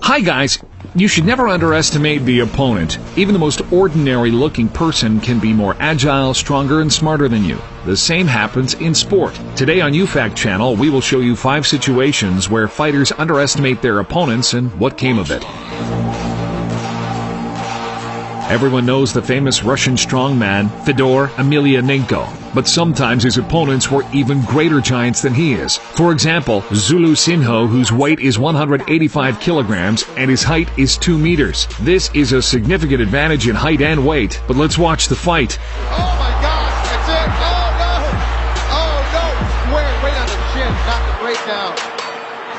Hi guys! You should never underestimate the opponent. Even the most ordinary looking person can be more agile, stronger, and smarter than you. The same happens in sport. Today on UFAC channel, we will show you 5 situations where fighters underestimate their opponents and what came of it. Everyone knows the famous Russian strongman Fedor Emelianenko, but sometimes his opponents were even greater giants than he is. For example, Zulu Sinho, whose weight is 185 kilograms and his height is 2 meters. This is a significant advantage in height and weight, but let's watch the fight. Oh my gosh, that's it! Oh no! Weight on the chin, not the breakdown.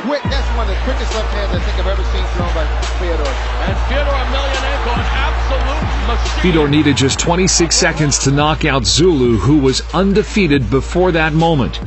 Quick, that's one of the quickest left hands I think I've ever seen thrown by Fedor. And Fedor Emelianenko, an absolute machine. Fedor needed just 26 seconds to knock out Zulu, who was undefeated before that moment.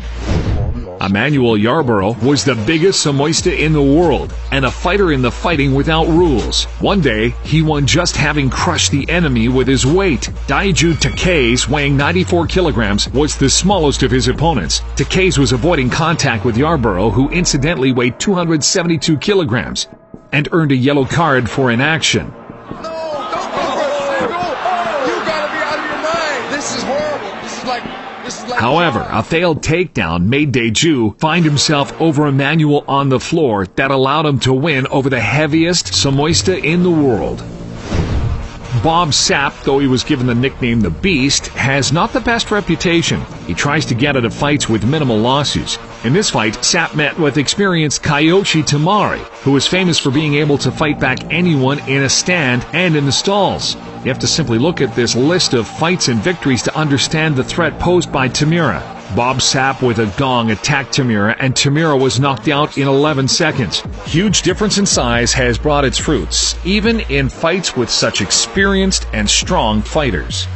Emmanuel Yarborough was the biggest Samoista in the world, and a fighter in the fighting without rules. One day, he won just having crushed the enemy with his weight. Daiju Takase, weighing 94 kilograms, was the smallest of his opponents. Takase was avoiding contact with Yarborough, who incidentally weighed 272 kilograms, and earned a yellow card for inaction. No, don't go for it! You gotta be out of your mind! This is horrible. This is like However, a failed takedown made Daiju find himself over Emmanuel on the floor that allowed him to win over the heaviest Samoista in the world. Bob Sapp, though he was given the nickname The Beast, has not the best reputation. He tries to get out of fights with minimal losses. In this fight, Sapp met with experienced Kyoshi Tamari, who is famous for being able to fight back anyone in a stand and in the stalls. You have to simply look at this list of fights and victories to understand the threat posed by Tamira. Bob Sapp with a gong attacked Tamira, and Tamira was knocked out in 11 seconds. Huge difference in size has brought its fruits, even in fights with such experienced and strong fighters.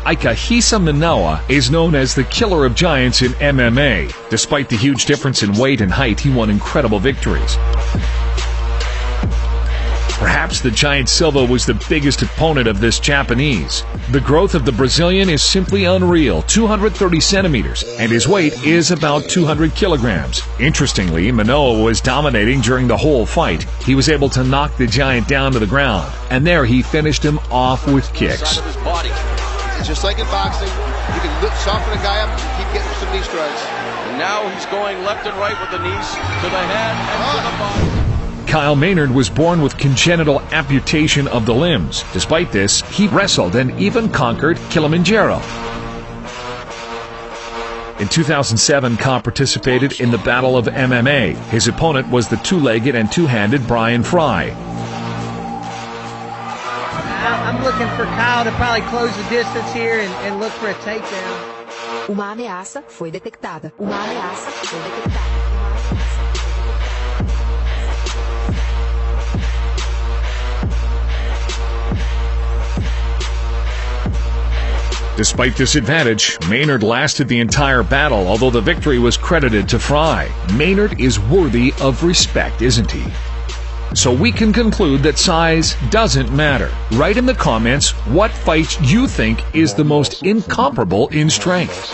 Akihisa Minowa is known as the killer of giants in MMA. Despite the huge difference in weight and height, he won incredible victories. Perhaps the giant Silva was the biggest opponent of this Japanese. The growth of the Brazilian is simply unreal, 230 centimeters, and his weight is about 200 kilograms. Interestingly, Minowa was dominating during the whole fight. He was able to knock the giant down to the ground, and there he finished him off with kicks. It's just like in boxing. You can soften a guy up and keep getting some knee strikes. And now he's going left and right with the knees to the head and to the body. Kyle Maynard was born with congenital amputation of the limbs. Despite this, he wrestled and even conquered Kilimanjaro. In 2007, Kyle participated in the Battle of MMA. His opponent was the two-legged and two-handed Brian Fry. I'm looking for Kyle to probably close the distance here and look for a takedown. Uma ameaça foi detectada. Uma ameaça foi detectada. Despite this advantage, Maynard lasted the entire battle, although the victory was credited to Fry. Maynard is worthy of respect, isn't he? So we can conclude that size doesn't matter. Write in the comments what fight you think is the most incomparable in strength.